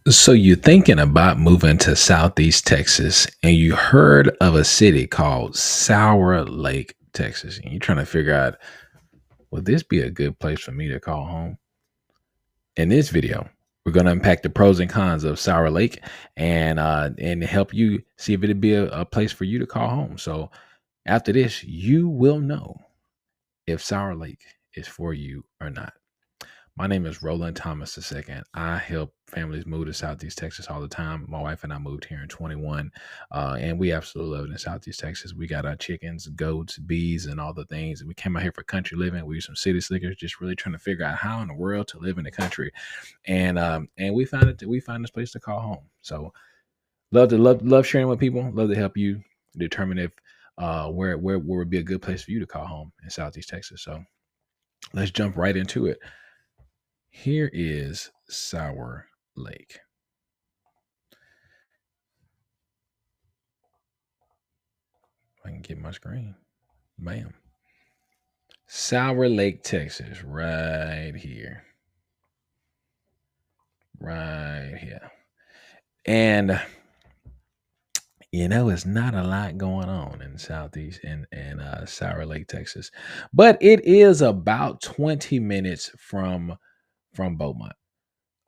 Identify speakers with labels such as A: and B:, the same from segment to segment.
A: So you're thinking about moving to Southeast Texas and you heard of a city called Sour Lake, Texas. And you're trying to figure out, would this be a good place for me to call home? In this video, we're going to unpack the pros and cons of Sour Lake and help you see if it'd be a place for you to call home. So after this, you will know if Sour Lake is for you or not. My name is Roland Thomas II. I help families move to Southeast Texas all the time. My wife and I moved here in 21, and we absolutely love it in Southeast Texas. We got our chickens, goats, bees, and all the things. We came out here for country living. We were some city slickers, just really trying to figure out how in the world to live in the country, and we found it. We found this place to call home. So love sharing with people. Love to help you determine if where would be a good place for you to call home in Southeast Texas. So let's jump right into it. Here is Sour Lake. If I can get my screen. Bam. Sour Lake, Texas, right here. Right here. And it's not a lot going on in Southeast and Sour Lake, Texas. But it is about 20 minutes from Beaumont.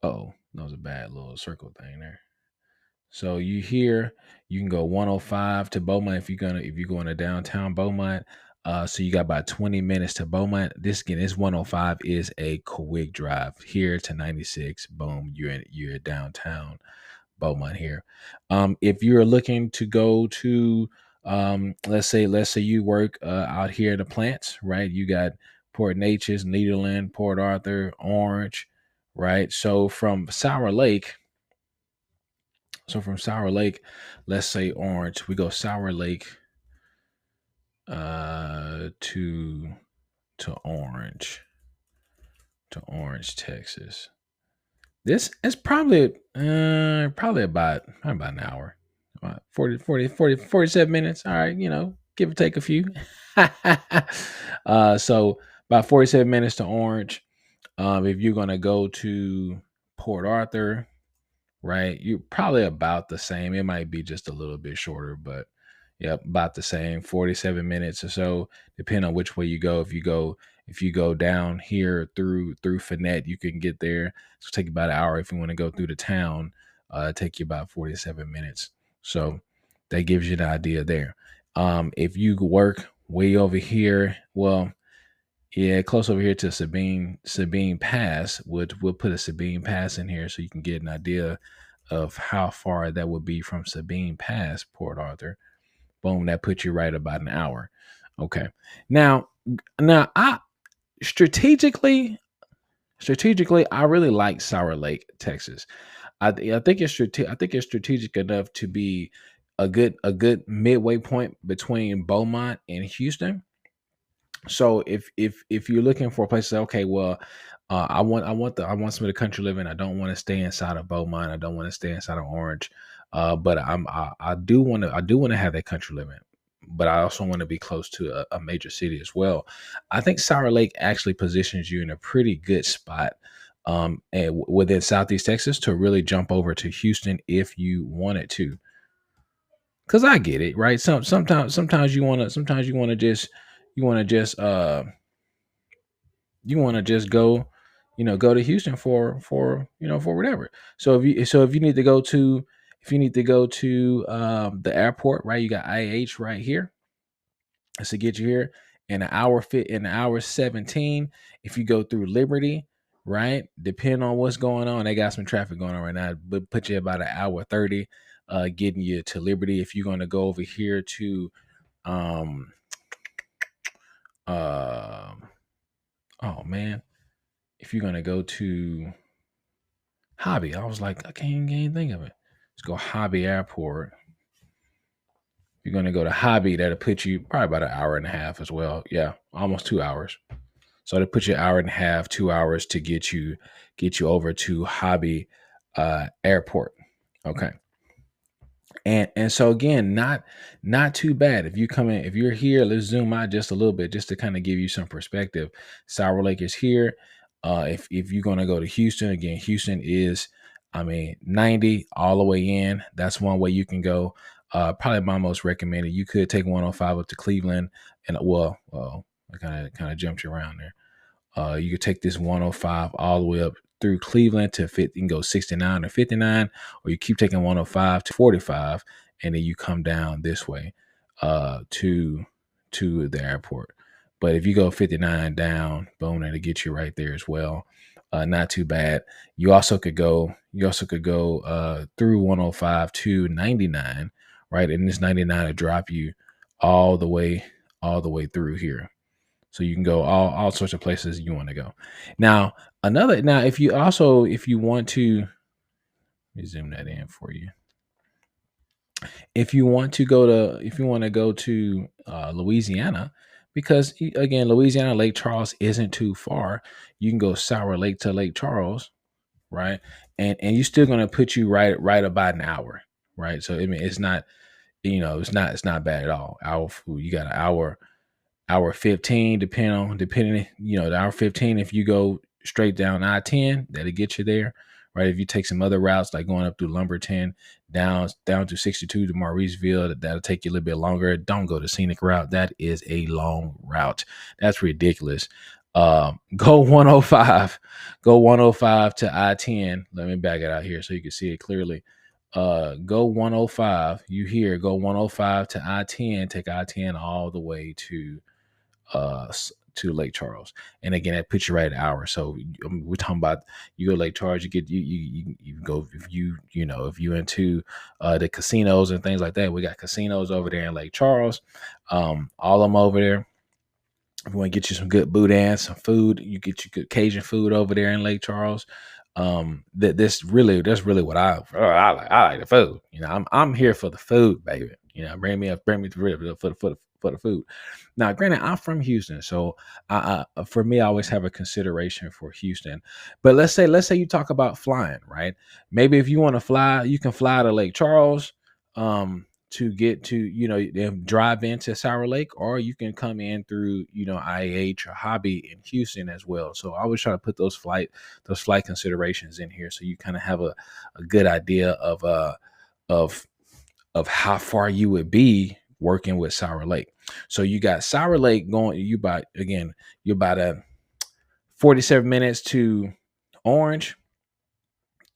A: Oh, that was a bad little circle thing there. So you can go 105 to Beaumont if you're going to downtown Beaumont. So you got about 20 minutes to Beaumont. This 105 is a quick drive here to 96. Boom, you're downtown Beaumont here. If you're looking to go to let's say you work out here in the plants, right? You got Port Neches, Nederland, Port Arthur, Orange, right? So from Sour Lake, let's say Orange, we go Sour Lake to Orange, Texas. This is probably about an hour. 47 minutes. All right, give or take a few. So about 47 minutes to Orange. If you're gonna go to Port Arthur, right? You're probably about the same. It might be just a little bit shorter, but yeah, about the same. 47 minutes or so, depending on which way you go. If you go down here through Finette, you can get there. It's take about an hour. If you want to go through the town, take you about 47 minutes. So that gives you an idea there. If you work way over here, well, yeah, close over here to Sabine Pass. We'll put a Sabine Pass in here so you can get an idea of how far that would be from Sabine Pass, Port Arthur. Boom, that puts you right about an hour. Okay. Now I strategically, I really like Sour Lake, Texas. I think it's strategic enough to be a good midway point between Beaumont and Houston. So if you're looking for a place to say, okay, well, I want some of the country living. I don't want to stay inside of Beaumont. I don't want to stay inside of Orange. But I do want to have that country living. But I also want to be close to a major city as well. I think Sour Lake actually positions you in a pretty good spot within Southeast Texas to really jump over to Houston if you wanted to. Cause I get it, right? Sometimes you want to just go to Houston for whatever. So if you need to go to the airport, right? You got IH right here. That's to get you here in an hour 17. If you go through Liberty, right? Depending on what's going on, they got some traffic going on right now, but put you about an hour 30 getting you to Liberty. If you're gonna go over here to um um oh man, if you're gonna go to Hobby, I was like, I can't even think of it. Let's go Hobby Airport. If you're gonna go to Hobby, that'll put you probably about an hour and a half as well. Yeah, almost 2 hours. So they put you an hour and a half, 2 hours to get you over to Hobby Airport. Okay. And so again, not too bad. If you're here, let's zoom out just a little bit just to kind of give you some perspective. Sour Lake is here. If you're gonna go to Houston, again, Houston is I mean, 90 all the way in. That's one way you can go. Probably my most recommended. You could take 105 up to Cleveland, and well, I kind of jumped you around there. You could take this 105 all the way up through Cleveland to 50. You can go 69 or 59, or you keep taking 105 to 45, and then you come down this way to the airport. But if you go 59 down, boom, it'll get you right there as well. Not too bad. You also could go. Through 105 to 99, right? And this 99 will drop you all the way through here. So you can go all sorts of places you want to go. Now, if you want to, let me zoom that in for you. If you want to go to Louisiana, because again, Louisiana Lake Charles isn't too far. You can go Sour Lake to Lake Charles, right? And you're still gonna put you right about an hour, right? So I mean, it's not, it's not bad at all. You got an hour 15, depending, the hour 15. If you go straight down I-10, that'll get you there, right? If you take some other routes, like going up through Lumberton, down to 62 to Mauriceville, that'll take you a little bit longer. Don't go the scenic route. That is a long route. That's ridiculous. Go 105 to I-10. Let me back it out here so you can see it clearly. Go 105. Go 105 to I-10. Take I-10 all the way to Lake Charles, and again that puts you right at an hour. So we're talking about, you go Lake Charles, you get you go, if if you into the casinos and things like that. We got casinos over there in Lake Charles, all of them over there. If you want to get you some good boudin, some food, you get you good Cajun food over there in Lake Charles. That's really what I like. I like the food. I'm here for the food, baby. Bring me for the food. Now, granted, I'm from Houston, so for me, I always have a consideration for Houston. But let's say you talk about flying, right? Maybe if you want to fly, you can fly to Lake Charles, to get to, then drive into Sour Lake, or you can come in through, IH or Hobby in Houston as well. So I always try to put those flight considerations in here, so you kind of have a good idea of how far you would be working with Sour Lake. So you got Sour Lake going, you're about 47 minutes to Orange.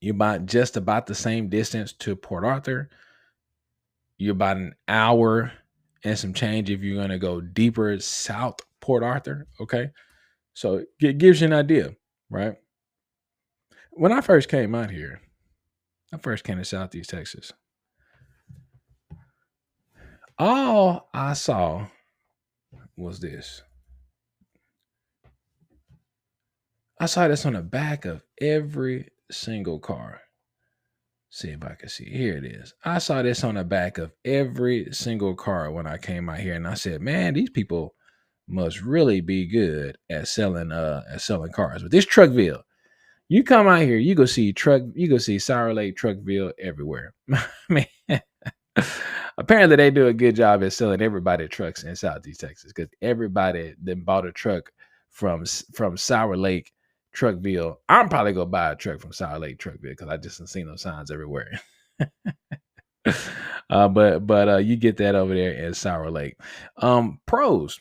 A: You're just about the same distance to Port Arthur. You're about an hour and some change if you're going to go deeper south Port Arthur. Okay. So it gives you an idea, right? When I first came out here, I first came to Southeast Texas, all I saw was this. I saw this on the back of every single car. See if I can see. Here it is. I saw this on the back of every single car when I came out here, and I said, "Man, these people must really be good at selling cars." But this Truckville, you come out here, you go see Sour Lake Truckville everywhere. Man, apparently they do a good job at selling everybody trucks in Southeast Texas, because everybody that bought a truck from Sour Lake Truckville, I'm probably gonna buy a truck from Sour Lake Truckville, because I just seen those signs everywhere. But you get that over there in Sour Lake. Pros.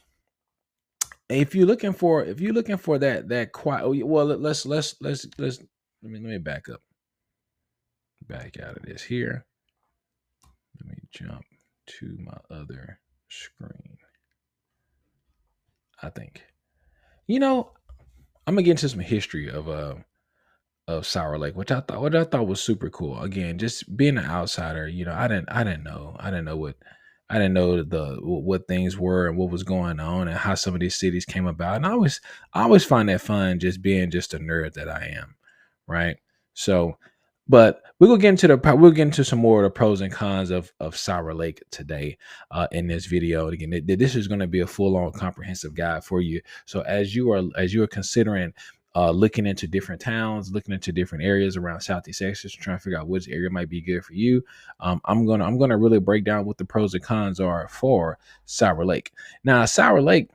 A: If you're looking for that quiet, well, let's let me back up. Back out of this here. Let me jump to my other screen. I think, I'm gonna get into some history of Sour Lake, which I thought was super cool. Again, just being an outsider, I didn't know what things were and what was going on and how some of these cities came about. And I always find that fun, just being just a nerd that I am, right? So, but we'll get into some more of the pros and cons of Sour Lake today in this video. And again, this is going to be a full-on comprehensive guide for you. So as you are considering looking into different towns, looking into different areas around Southeast Texas, trying to figure out which area might be good for you, I'm gonna really break down what the pros and cons are for Sour Lake. Now, Sour Lake,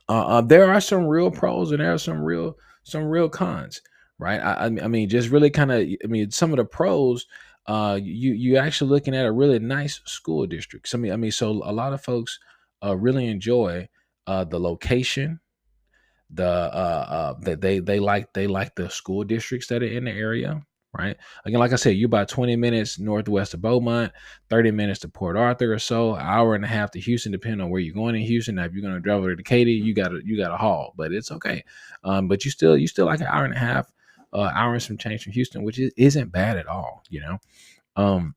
A: there are some real pros and there are some real cons, right? I mean, just really kind of, I mean, some of the pros, you actually looking at a really nice school district. So I mean, so a lot of folks really enjoy the location, that they like the school districts that are in the area, right? Again, like I said, you're about 20 minutes northwest of Beaumont, 30 minutes to Port Arthur or so, hour and a half to Houston, depending on where you're going in Houston. Now, if you're going to drive over to Katy, you got a haul, but it's okay. But you still like an hour and a half, hour and some change from Houston, which isn't bad at all, you know. And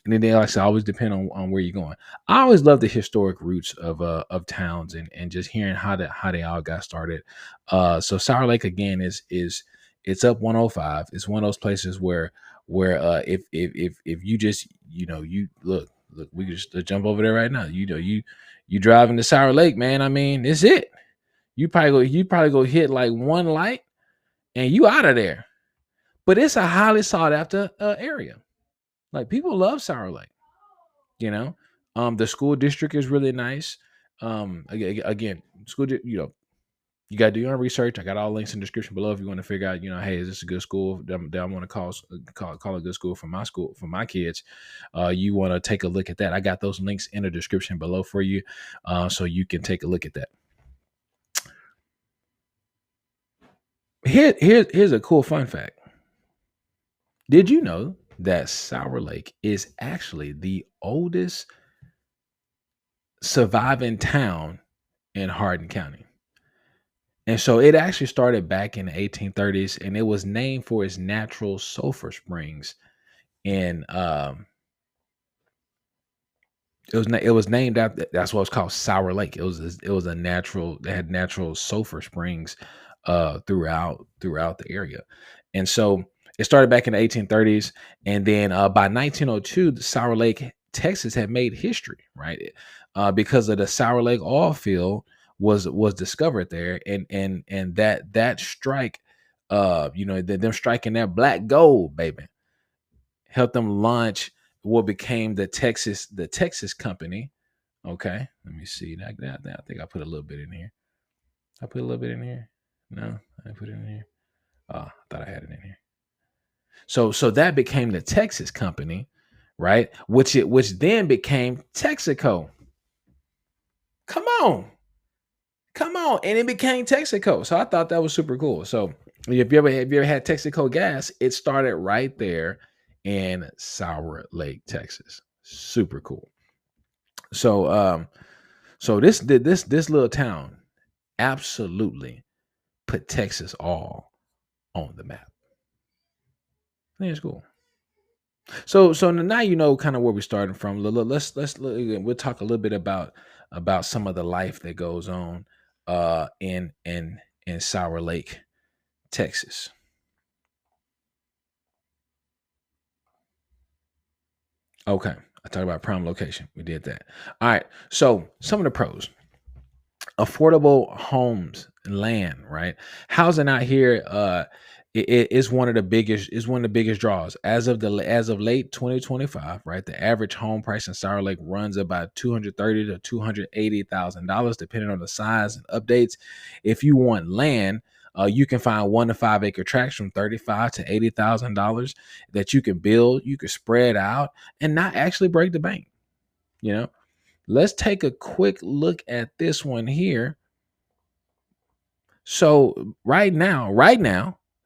A: then they, like I said, always depend on where you're going. I always love the historic roots of towns, and just hearing how they all got started. So Sour Lake again is it's up 105. It's one of those places where if you just, you look, we can just jump over there right now. You drive into Sour Lake, man. I mean, it's it. You probably go hit like one light and you out of there. But it's a highly sought after area. Like, people love Sour Lake, you know. The school district is really nice. Again, you got to do your own research. I got all links in the description below if you want to figure out, hey, is this a good school that I want to call a good school for my kids. You want to take a look at that. I got those links in the description below for you, so you can take a look at that. Here's a cool fun fact. Did you know that Sour Lake is actually the oldest surviving town in Hardin County? And so it actually started back in the 1830s, and it was named for its natural sulfur springs. And it was named after, that's why it's called Sour Lake. It was a natural, they had natural sulfur springs throughout the area. And so it started back in the 1830s, and then by 1902, the Sour Lake, Texas had made history, right? Because of the Sour Lake oil field was discovered there, and that strike, them striking that black gold, baby, helped them launch what became the Texas Company. Okay, let me see. I think I put a little bit in here. I put a little bit in here. No, I put it in here. Oh, I thought I had it in here. So that became the Texas Company, right? Which then became Texaco. Come on. Come on. And it became Texaco. So I thought that was super cool. So if you ever had Texaco gas, it started right there in Sour Lake, Texas. Super cool. So this little town absolutely put Texas all on the map. I think it's cool. So now you know kind of where we're starting from. We'll talk a little bit about some of the life that goes on in Sour Lake, Texas. Okay, I talked about prime location. We did that. All right. So some of the pros: affordable homes and land, right? Housing out here, is one of the biggest draws as of late 2025, right? The average home price in Sour Lake runs about $230,000 to $280,000, depending on the size and updates. If you want land, you can find 1 to 5 acre tracts from $35,000 to $80,000 that you can build. You can spread out and not actually break the bank. You know, let's take a quick look at this one here. So right now,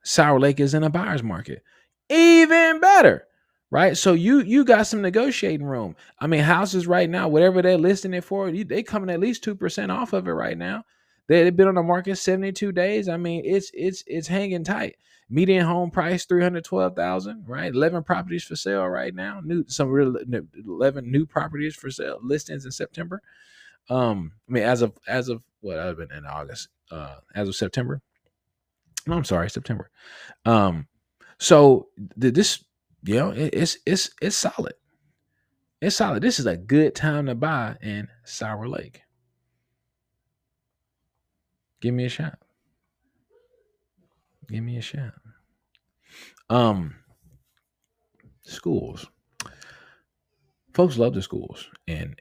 A: Sour Lake is in a buyer's market. Even better, right? So you got some negotiating room. I mean, houses right now, whatever they're listing it for, they coming at least 2% off of it right now. They've been on the market 72 days. I mean, it's hanging tight. Median home price 312,000, right? 11 properties for sale right now. 11 new properties for sale listings in September. I mean, as of what I've been in August, as of September. No, I'm sorry, September. Um, so this, it's solid. It's solid. This is a good time to buy in Sour Lake. Give me a shot. Give me a shot. Um, Schools. Folks love the schools in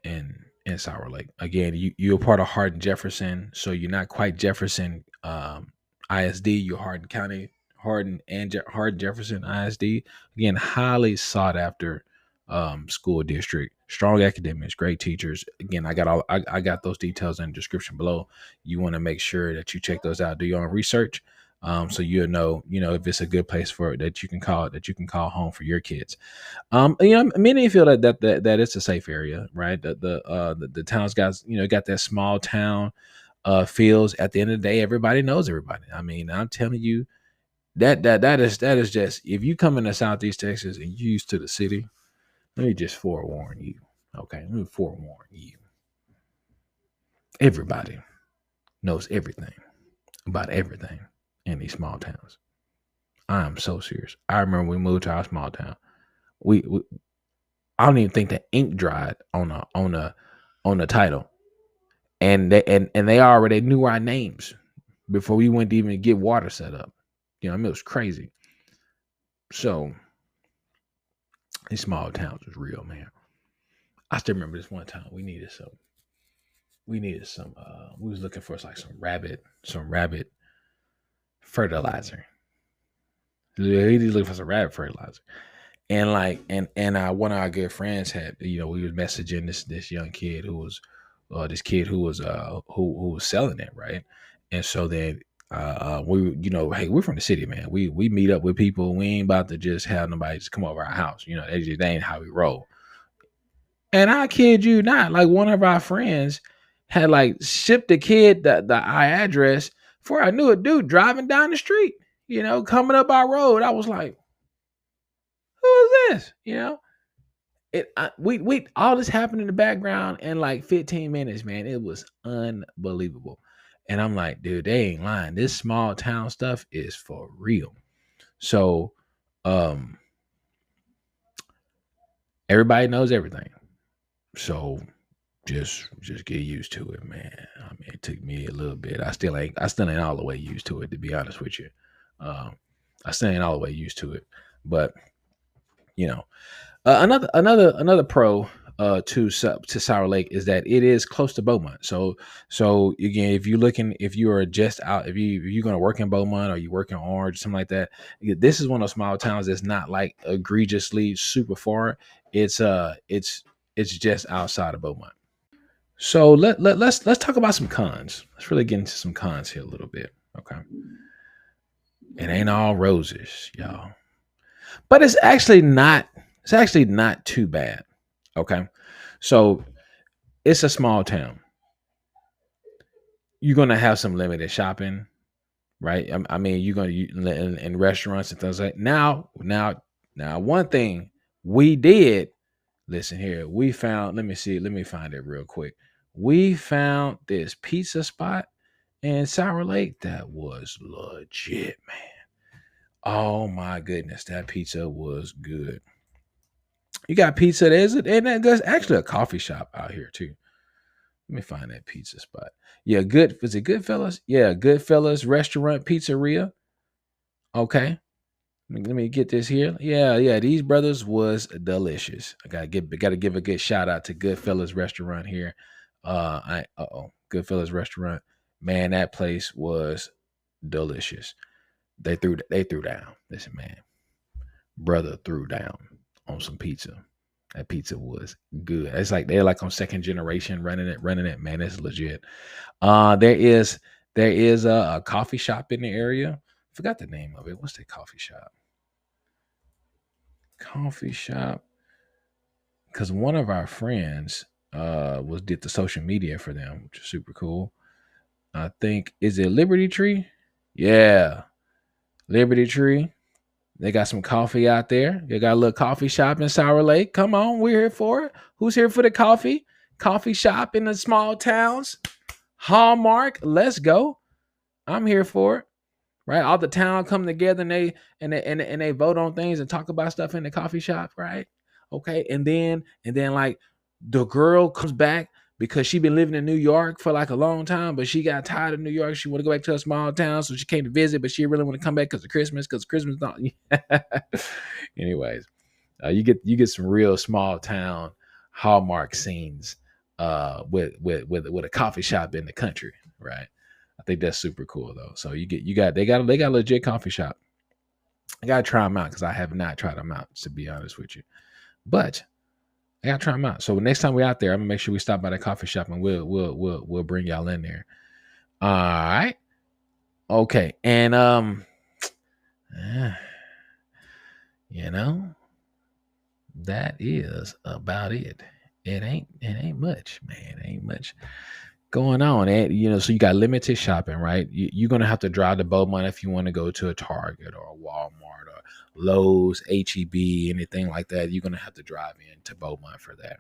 A: Sour Lake. Again, you're part of Hardin-Jefferson, so you're not quite Jefferson ISD. You're Hardin County Hardin-Jefferson ISD. Again, highly sought after school district. Strong academics, great teachers. Again, I got those details in the description below. You want to make sure that you check those out. Do your own research, so you'll know if it's a good place for that you can call home for your kids. Many feel that it's a safe area, right? The town's got got that small town feels. At the end of the day, everybody knows everybody. I mean, I'm telling you that is just, if you come into Southeast Texas and you used to the city, let me just forewarn you. Okay, let me forewarn you. Everybody knows everything about everything in these small towns. I am so serious. I remember we moved to our small town. We I don't even think the ink dried on the title, and they already knew our names before we went to even get water set up. I mean, it was crazy. So these small towns was real, man. I still remember this one time we needed some. We was looking for like some rabbit fertilizer. We was looking for some rabbit fertilizer. And one of our good friends had, we was messaging this young kid who was who was selling it, right? And so then we, hey, we're from the city, man. We meet up with people. We ain't about to just have nobody just come over our house. That ain't how we roll. And I kid you not, like one of our friends had like shipped the kid the address before I knew a dude driving down the street, coming up our road. I was like, who is this? We all this happened in the background in like 15 minutes, man. It was unbelievable. And I'm like, dude, they ain't lying. This small town stuff is for real. So everybody knows everything. So just get used to it, man. I mean, it took me a little bit. I still ain't all the way used to it, to be honest with you. I still ain't all the way used to it. But another pro to Sour Lake is that it is close to Beaumont. So again, if you're just out, if you're going to work in Beaumont or you work in Orange, something like that, this is one of those small towns that's not like egregiously super far. It's just outside of Beaumont. So let's talk about some cons. Let's really get into some cons here a little bit. Okay. It ain't all roses, y'all. But it's actually not too bad. Okay. So it's a small town. You're gonna have some limited shopping, right? I mean, you're gonna in restaurants and things like now. One thing we did. Listen here. We found. Let me find it real quick. We found this pizza spot in Sour Lake that was legit, man. Oh my goodness, that pizza was good. You got pizza. There's actually a coffee shop out here too. Let me find that pizza spot. Yeah, good. Is it Goodfellas? Yeah, Goodfellas Restaurant Pizzeria. Okay. Let me get this here. Yeah. These brothers was delicious. I gotta give a good shout out to Goodfellas Restaurant here. Goodfellas Restaurant. Man, that place was delicious. They threw down. Listen, man, brother threw down on some pizza. That pizza was good. It's like they're like on second generation running it. Man, it's legit. There is a coffee shop in the area. Forgot the name of it. What's that coffee shop? Because one of our friends did the social media for them, which is super cool. I think, is it Liberty Tree? Yeah, Liberty Tree. They got some coffee out there. They got a little coffee shop in Sour Lake. Come on, we're here for it. Who's here for the coffee? Coffee shop in the small towns. Hallmark. Let's go. I'm here for it. Right? All the town come together and they vote on things and talk about stuff in the coffee shop, right? Okay. And then like the girl comes back because she been living in New York for like a long time, but she got tired of New York. She want to go back to a small town, so she came to visit, but she really want to come back because Christmas not. Anyways, you get some real small town Hallmark scenes with a coffee shop in the country, right? I think that's super cool though. So they got a legit coffee shop. I gotta try them out because I have not tried them out, to be honest with you. But I gotta try them out. So next time we're out there, I'm gonna make sure we stop by the coffee shop and we'll bring y'all in there. All right. Okay. And you know, that is about it. It ain't much, man. It ain't much going on. And so you got limited shopping, right? You're gonna have to drive to Beaumont if you want to go to a Target or a Walmart or Lowe's, HEB, anything like that. You're gonna have to drive into Beaumont for that.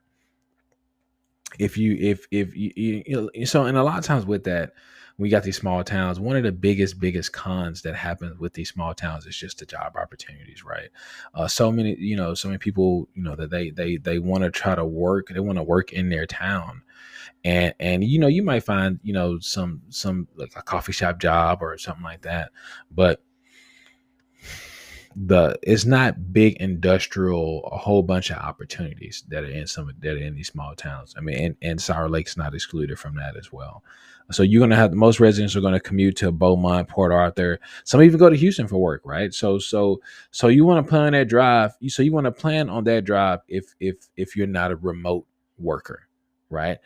A: So, and a lot of times with that, we got these small towns. One of the biggest cons that happens with these small towns is just the job opportunities, right? So many people, that they want to try to work. They want to work in their town, and you might find some like a coffee shop job or something like that, but it's not big industrial, a whole bunch of opportunities that are in these small towns. I mean, and Sour Lake's not excluded from that as well. So you're gonna have most residents are gonna commute to Beaumont, Port Arthur. Some even go to Houston for work, right? So you want to plan that drive. So you want to plan on that drive if you're not a remote worker, right?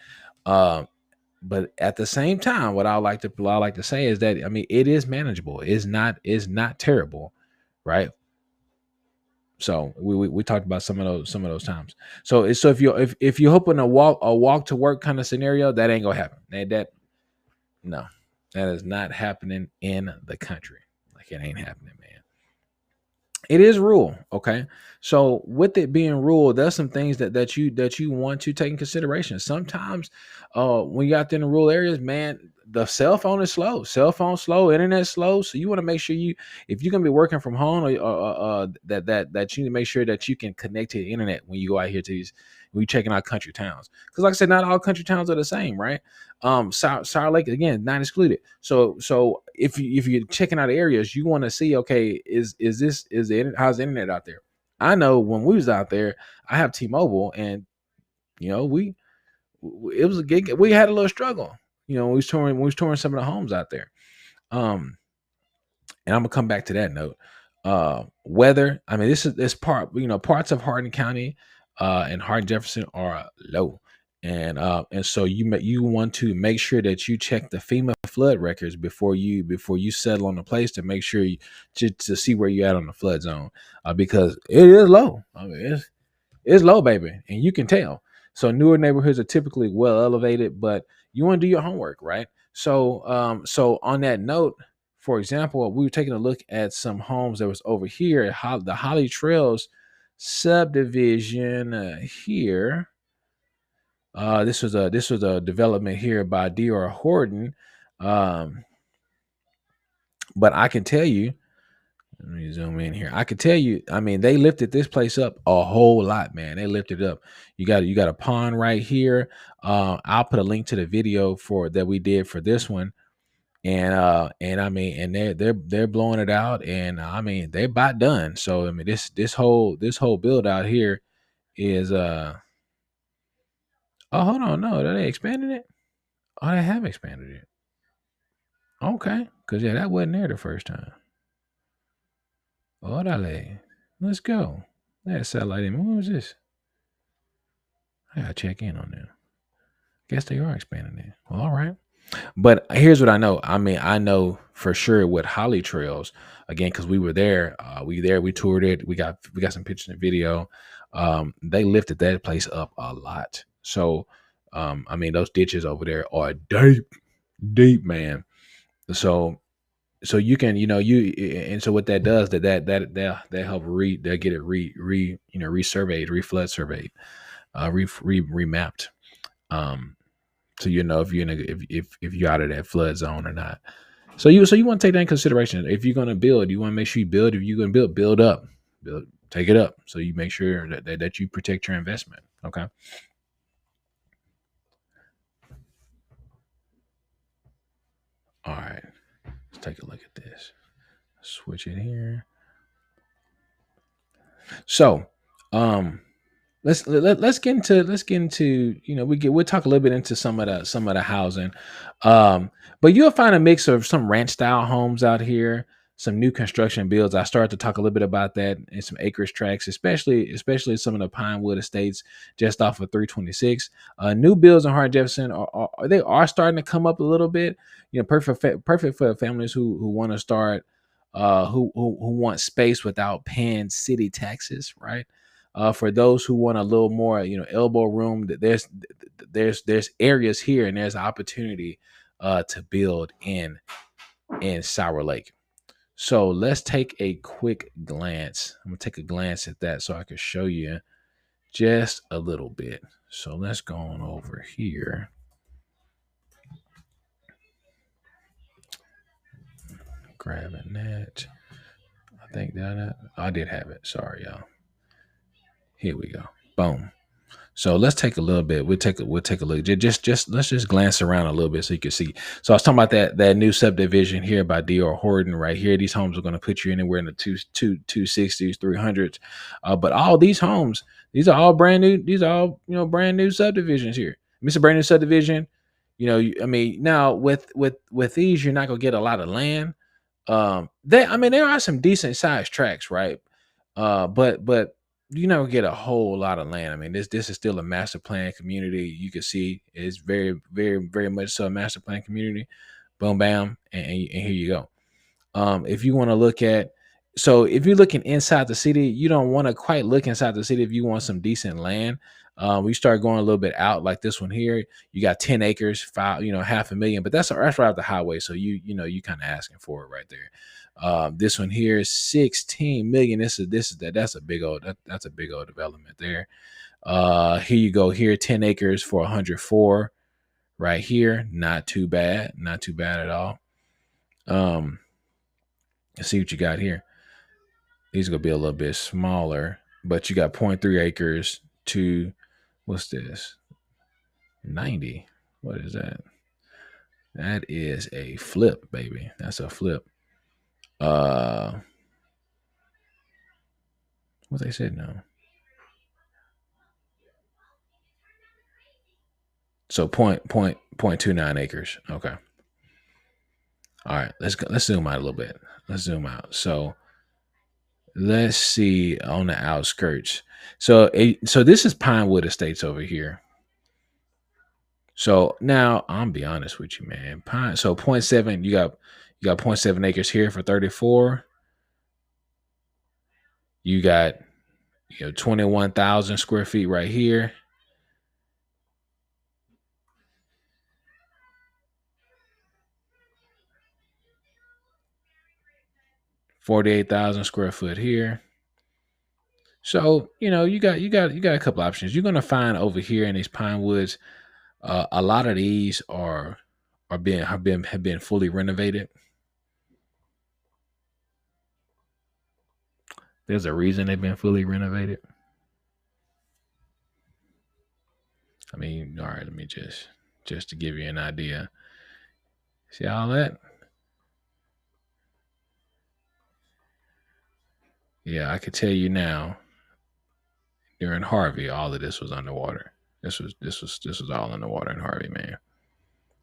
A: Um, but at the same time, what I like to say is that, I mean, it is manageable. It's not terrible, right? So we talked about some of those times. So if you're hoping a walk to work kind of scenario, that ain't gonna happen. That no, that is not happening in the country. Like, it ain't happening, man. It is rural, okay? So with it being rural, there's some things that you want to take in consideration. Sometimes, when you're out there in the rural areas, man, the cell phone is slow. Cell phone slow, internet slow. So you want to make sure if you're gonna be working from home, that you need to make sure that you can connect to the internet when you go out here to these when you checking out country towns. Because like I said, not all country towns are the same, right? Sour Lake again, not excluded. So if you're checking out areas, you want to see, okay, how's the internet out there? I know when we was out there, I have T-Mobile, and we it was a gig. We had a little struggle. When we was touring some of the homes out there. Um, and I'm gonna come back to that note. Weather. I mean, this parts of Hardin County, and Hardin-Jefferson are low, and so you want to make sure that you check the FEMA flood records before you settle on a place to make sure to see where you're at on the flood zone, because it is low. I mean, it's low, baby, and you can tell. So newer neighborhoods are typically well elevated, but you want to do your homework, right? So on that note, for example, we were taking a look at some homes that was over here at the Holly Trails subdivision, here. This was a development here by D.R. Horton, um, but I can tell you. Let me zoom in here. I can tell you, I mean, they lifted this place up a whole lot, man. They lifted it up. You got a pond right here. I'll put a link to the video for that we did for this one. And I mean, and they're blowing it out, and I mean, they're about done. So I mean, this whole build out here is oh, hold on, no, they expanded it. Oh, they have expanded it. Okay, because yeah, that wasn't there the first time. Orale. Let's go. That satellite image. What was this? I gotta check in on them. Guess they are expanding it. Well, all right. But here's what I know. I mean, I know for sure with Holly Trails, again, because we were there. We toured it. We got some pictures and video. They lifted that place up a lot. So I mean, those ditches over there are deep, deep, man. So you can, and so what that does, that help they get it resurveyed, reflood surveyed, remapped. So if you're if you're out of that flood zone or not. So you want to take that in consideration. If you're gonna build, you want to make sure you build. If you're gonna build up, take it up. So you make sure that you protect your investment. Okay. All right. Let's take a look at this. Switch it here. So, let's get into we'll talk a little bit into some of the housing, but you'll find a mix of some ranch style homes out here. some new construction builds. I started to talk a little bit about that in some acreage tracks, especially some of the Pinewood estates just off of 326. New builds in Hardin-Jefferson are starting to come up a little bit. You know, perfect for families who want to start, who want space without paying city taxes, right? For those who want a little more, elbow room, there's areas here and there's opportunity to build in Sour Lake. So let's take a quick glance. I'm gonna take a glance at that so I can show you just a little bit. So let's go on over here. Grabbing that. I think that I did have it. Sorry, y'all. Here we go. Boom. So let's take a little bit. We'll take a look. Just let's just glance around a little bit so you can see. So I was talking about that new subdivision here by D.R. Hardin right here. These homes are going to put you anywhere in the 260s, 300s. But all these homes, these are all brand new. These are all brand new subdivisions here. It's a brand new subdivision. I mean, now with these, you're not gonna get a lot of land. There are some decent sized tracks, right? But you never get a whole lot of land. I mean, this is still a master plan community. You can see it's very, very, very much so a master plan community. Boom, bam, and here you go. If you want to look at, so if you're looking inside the city, you don't want to quite look inside the city if you want some decent land. We start going a little bit out, like this one here. You got 10 acres, half a million, but that's right off the highway. So you kind of asking for it right there. This one here is 16 million. That's a big old development there. Here you go. Here, 10 acres for 104 right here. Not too bad. Not too bad at all. Let's see what you got here. These are gonna be a little bit smaller, but you got 0.3 acres to, what's this? 90. What is that? That is a flip, baby. That's a flip. What they said now. So 0.29 acres. Okay. All right, let's zoom out a little bit. Let's zoom out. So let's see on the outskirts. So this is Pinewood Estates over here. So now I'm be honest with you, man. So 0.7, you got 0.7 acres here for 34. You got 21,000 square feet right here. $48,000 square foot here. So you got a couple options. You're gonna find over here in these pine woods, a lot of these have been fully renovated. There's a reason they've been fully renovated. I mean, all right, let me just to give you an idea. See all that? Yeah, I could tell you now. During Harvey, all of this was underwater. This was all underwater in Harvey, man.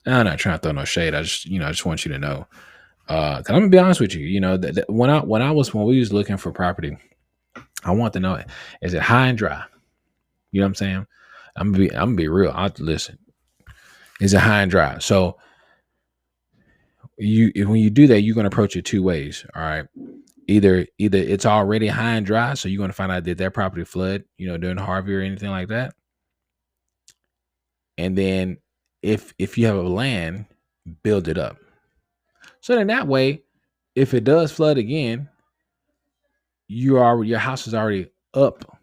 A: I'm not trying to throw no shade. I just want you to know. Cause I'm gonna be honest with you. When we was looking for property, I want to know, is it high and dry? You know what I'm saying? I'm gonna be real. Listen. Is it high and dry? So when you do that, you're gonna approach it two ways. All right. Either it's already high and dry, so you're gonna find out, did that property flood, during Harvey or anything like that. And then if you have a land, build it up. So then that way, if it does flood again, your house is already up,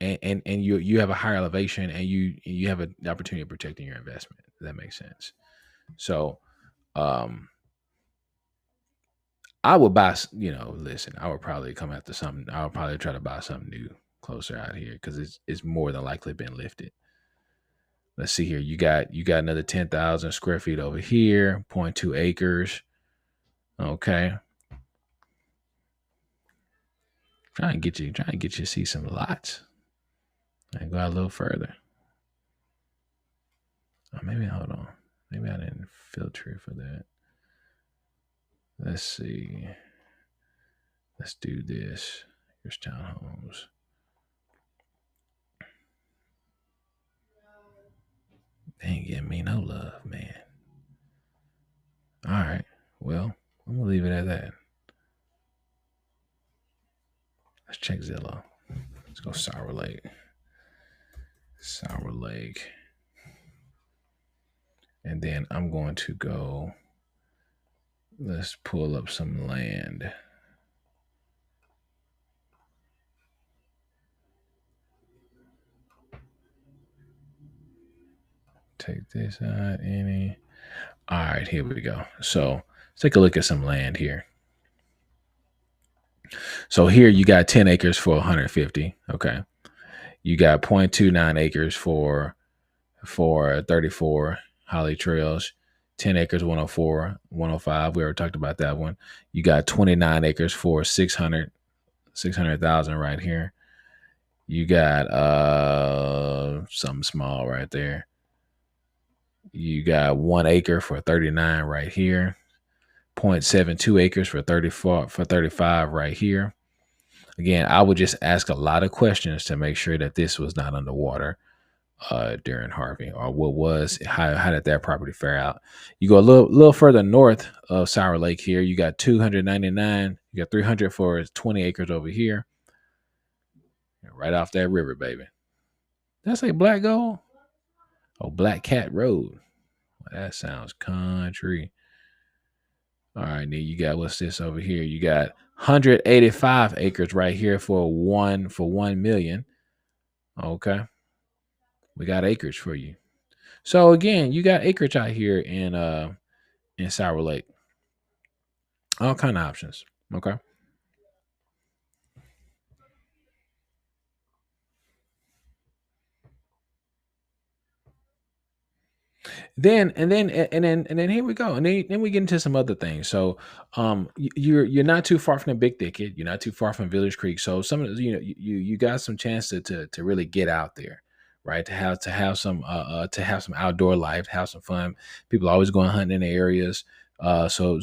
A: and you have a higher elevation, and you have an opportunity of protecting your investment. If that makes sense. So I would buy, listen, I would probably come after something. I would probably try to buy something new closer out here, because it's more than likely been lifted. Let's see here. You got another 10,000 square feet over here, 0.2 acres. Okay. Trying to get you to see some lots. I go out a little further. Oh, maybe hold on. Maybe I didn't filter for that. Let's see. Let's do this. Here's townhomes. They ain't giving me no love, man. All right. Well, I'm gonna leave it at that. Let's check Zillow. Let's go Sour Lake. Sour Lake. And then I'm going to go. Let's pull up some land. Take this out, any. All right, here we go. So let's take a look at some land here. So here you got 10 acres for 150. Okay. You got 0.29 acres for 34 Holly Trails, 10 acres, 104, 105. We already talked about that one. You got 29 acres for 600,000 right here. You got something small right there. You got 1 acre for 39 right here. 0.72 acres for 35 right here. Again, I would just ask a lot of questions to make sure that this was not underwater during Harvey, or what was, how did that property fare out. You go a little further north of Sour Lake here, you got 299, you got 300 for 20 acres over here, right off that river, baby. That's a Black Gold? Oh, Black Cat Road. Well, that sounds country. All right, then you got, what's this over here? You got 185 acres right here for 1 million. Okay, we got acreage for you. So again, you got acreage out here in Sour Lake. All kind of options. Okay. Then here we go. And then we get into some other things. So you're not too far from the Big Thicket. You're not too far from Village Creek. So some of the, you got some chance to really get out there, right? To have some outdoor life, have some fun. People are always going hunting in the areas. So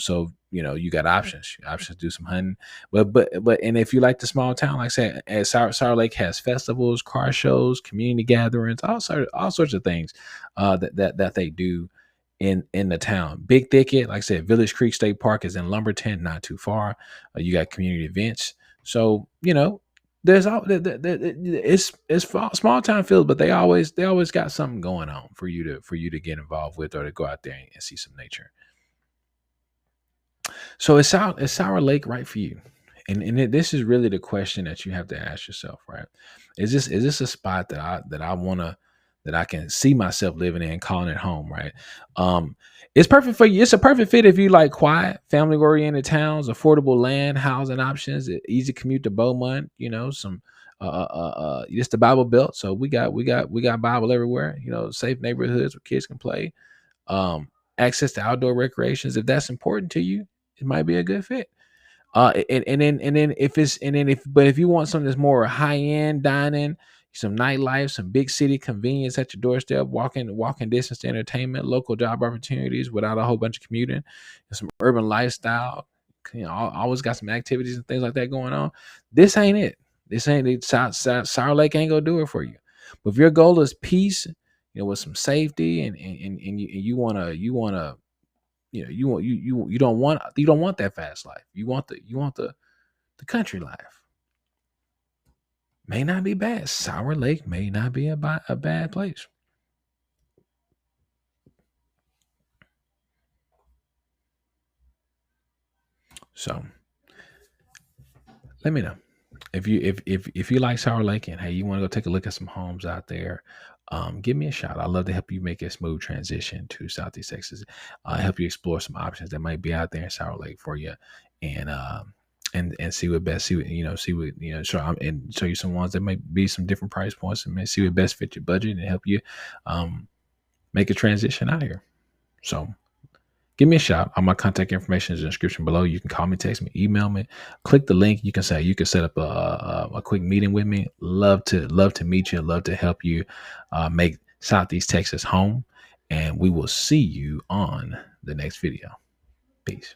A: you got options to do some hunting. But and if you like the small town, like I said, Sour Lake has festivals, car shows, community gatherings, all sorts of things that they do in the town. Big Thicket, like I said, Village Creek State Park is in Lumberton, not too far. You got community events, so there's all it's small town field, but they always got something going on for you to get involved with, or to go out there and see some nature. So is Sour Lake right for you? This is really the question that you have to ask yourself, right? Is this a spot that I can see myself living in, calling it home, right? It's perfect for you. It's a perfect fit if you like quiet, family oriented towns, affordable land, housing options, easy commute to Beaumont. Some just the Bible Belt. So we got Bible everywhere. Safe neighborhoods where kids can play. Access to outdoor recreations. If that's important to you, it might be a good fit. If you want something that's more high end dining, some nightlife, some big city convenience at your doorstep, walking distance to entertainment, local job opportunities without a whole bunch of commuting, some urban lifestyle, always got some activities and things like that going on. This ain't it. This ain't it. Sour Lake ain't gonna do it for you. But if your goal is peace, with some safety, and you wanna you don't want that fast life. You want the country life. May not be bad. Sour Lake may not be a bad place. So let me know if you like Sour Lake, and hey, you want to go take a look at some homes out there. Give me a shout. I'd love to help you make a smooth transition to Southeast Texas. Help you explore some options that might be out there in Sour Lake for you, and see what best see what and show you some ones that might be some different price points, and see what best fit your budget and help you make a transition out here. So give me a shout. All my contact information is in the description below. You can call me, text me, email me, click the link. You can set up a quick meeting with me. Love to meet you. Love to help you make Southeast Texas home. And we will see you on the next video. Peace.